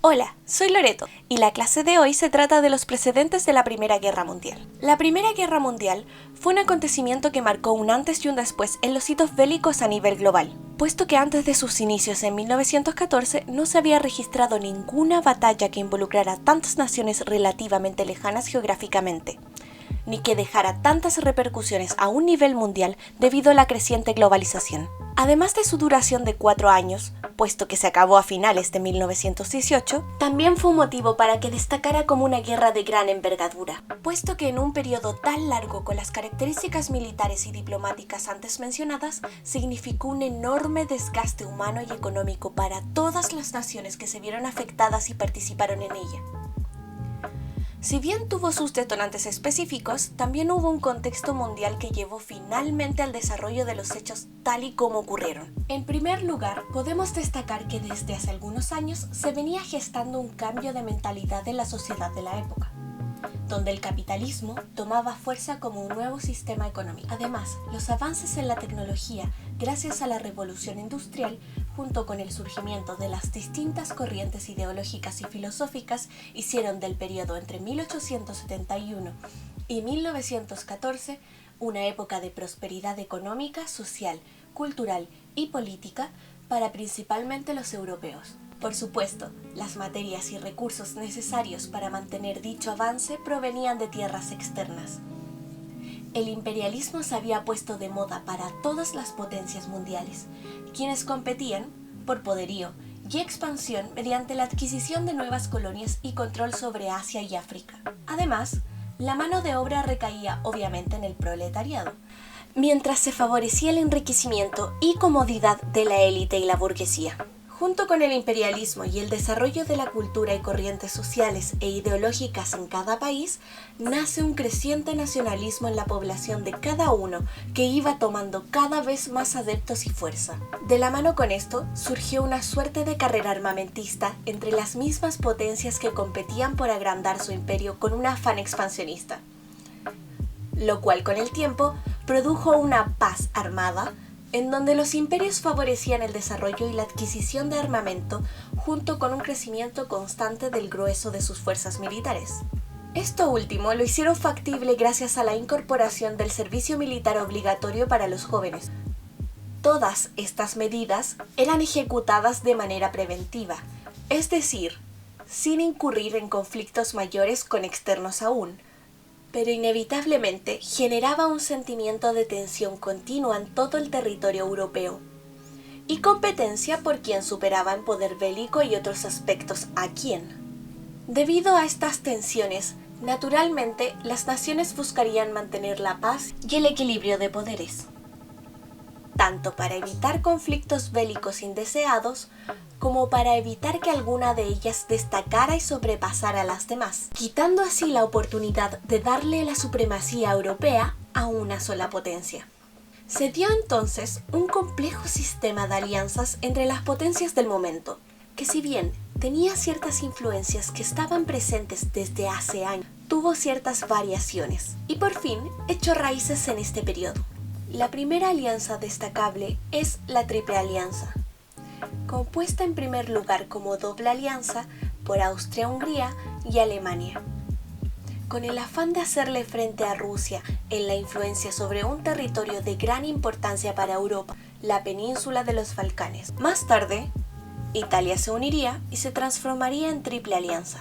Hola, soy Loreto y la clase de hoy se trata de los precedentes de la Primera Guerra Mundial. La Primera Guerra Mundial fue un acontecimiento que marcó un antes y un después en los hitos bélicos a nivel global, puesto que antes de sus inicios en 1914 no se había registrado ninguna batalla que involucrara tantas naciones relativamente lejanas geográficamente, ni que dejara tantas repercusiones a un nivel mundial debido a la creciente globalización. Además de su duración de 4 años, puesto que se acabó a finales de 1918, también fue un motivo para que destacara como una guerra de gran envergadura, puesto que en un periodo tan largo con las características militares y diplomáticas antes mencionadas, significó un enorme desgaste humano y económico para todas las naciones que se vieron afectadas y participaron en ella. Si bien tuvo sus detonantes específicos, también hubo un contexto mundial que llevó finalmente al desarrollo de los hechos tal y como ocurrieron. En primer lugar, podemos destacar que desde hace algunos años se venía gestando un cambio de mentalidad en la sociedad de la época, donde el capitalismo tomaba fuerza como un nuevo sistema económico. Además, los avances en la tecnología, gracias a la revolución industrial, junto con el surgimiento de las distintas corrientes ideológicas y filosóficas, hicieron del periodo entre 1871 y 1914 una época de prosperidad económica, social, cultural y política para principalmente los europeos. Por supuesto, las materias y recursos necesarios para mantener dicho avance provenían de tierras externas. El imperialismo se había puesto de moda para todas las potencias mundiales, quienes competían por poderío y expansión mediante la adquisición de nuevas colonias y control sobre Asia y África. Además, la mano de obra recaía obviamente en el proletariado, mientras se favorecía el enriquecimiento y comodidad de la élite y la burguesía. Junto con el imperialismo y el desarrollo de la cultura y corrientes sociales e ideológicas en cada país, nace un creciente nacionalismo en la población de cada uno que iba tomando cada vez más adeptos y fuerza. De la mano con esto, surgió una suerte de carrera armamentista entre las mismas potencias que competían por agrandar su imperio con un afán expansionista, lo cual con el tiempo produjo una paz armada en donde los imperios favorecían el desarrollo y la adquisición de armamento junto con un crecimiento constante del grueso de sus fuerzas militares. Esto último lo hicieron factible gracias a la incorporación del servicio militar obligatorio para los jóvenes. Todas estas medidas eran ejecutadas de manera preventiva, es decir, sin incurrir en conflictos mayores con externos aún, pero inevitablemente generaba un sentimiento de tensión continua en todo el territorio europeo y competencia por quien superaba en poder bélico y otros aspectos a quién. Debido a estas tensiones, naturalmente las naciones buscarían mantener la paz y el equilibrio de poderes, tanto para evitar conflictos bélicos indeseados como para evitar que alguna de ellas destacara y sobrepasara a las demás, quitando así la oportunidad de darle la supremacía europea a una sola potencia. Se dio entonces un complejo sistema de alianzas entre las potencias del momento, que si bien tenía ciertas influencias que estaban presentes desde hace años, tuvo ciertas variaciones y por fin echó raíces en este periodo. La primera alianza destacable es la Triple Alianza, compuesta en primer lugar como doble alianza por Austria-Hungría y Alemania, con el afán de hacerle frente a Rusia en la influencia sobre un territorio de gran importancia para Europa, la península de los Balcanes. Más tarde, Italia se uniría y se transformaría en Triple Alianza.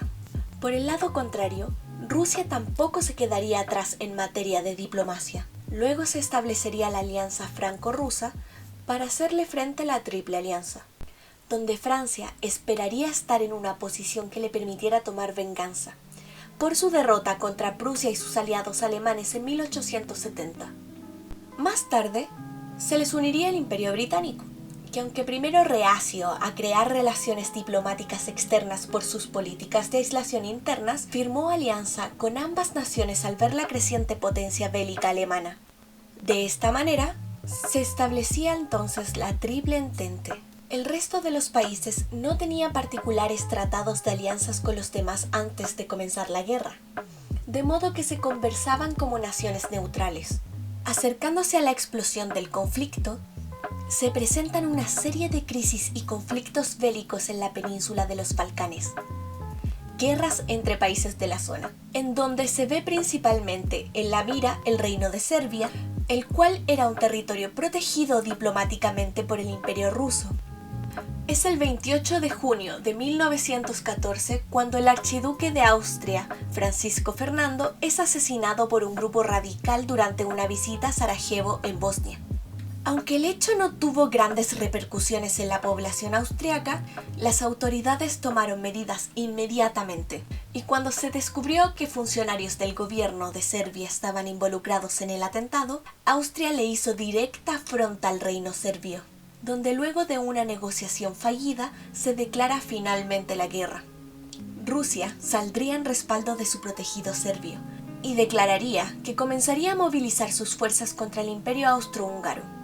Por el lado contrario, Rusia tampoco se quedaría atrás en materia de diplomacia. Luego se establecería la alianza franco-rusa para hacerle frente a la Triple Alianza, donde Francia esperaría estar en una posición que le permitiera tomar venganza por su derrota contra Prusia y sus aliados alemanes en 1870. Más tarde, se les uniría el Imperio Británico, que aunque primero reacio a crear relaciones diplomáticas externas por sus políticas de aislación internas, firmó alianza con ambas naciones al ver la creciente potencia bélica alemana. De esta manera, se establecía entonces la Triple Entente. El resto de los países no tenía particulares tratados de alianzas con los demás antes de comenzar la guerra, de modo que se conversaban como naciones neutrales. Acercándose a la explosión del conflicto, se presentan una serie de crisis y conflictos bélicos en la península de los Balcanes. Guerras entre países de la zona, en donde se ve principalmente en la mira el reino de Serbia, el cual era un territorio protegido diplomáticamente por el Imperio ruso. Es el 28 de junio de 1914 cuando el archiduque de Austria, Francisco Fernando, es asesinado por un grupo radical durante una visita a Sarajevo, en Bosnia. Aunque el hecho no tuvo grandes repercusiones en la población austriaca, las autoridades tomaron medidas inmediatamente, y cuando se descubrió que funcionarios del gobierno de Serbia estaban involucrados en el atentado, Austria le hizo directa afrenta al reino serbio, donde luego de una negociación fallida se declara finalmente la guerra. Rusia saldría en respaldo de su protegido serbio y declararía que comenzaría a movilizar sus fuerzas contra el Imperio Austrohúngaro.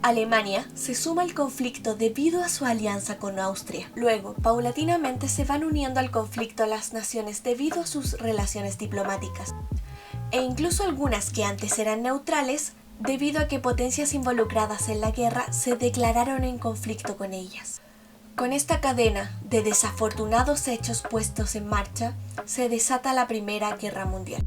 Alemania se suma al conflicto debido a su alianza con Austria. Luego, paulatinamente se van uniendo al conflicto las naciones debido a sus relaciones diplomáticas, e incluso algunas que antes eran neutrales, debido a que potencias involucradas en la guerra se declararon en conflicto con ellas. Con esta cadena de desafortunados hechos puestos en marcha, se desata la Primera Guerra Mundial.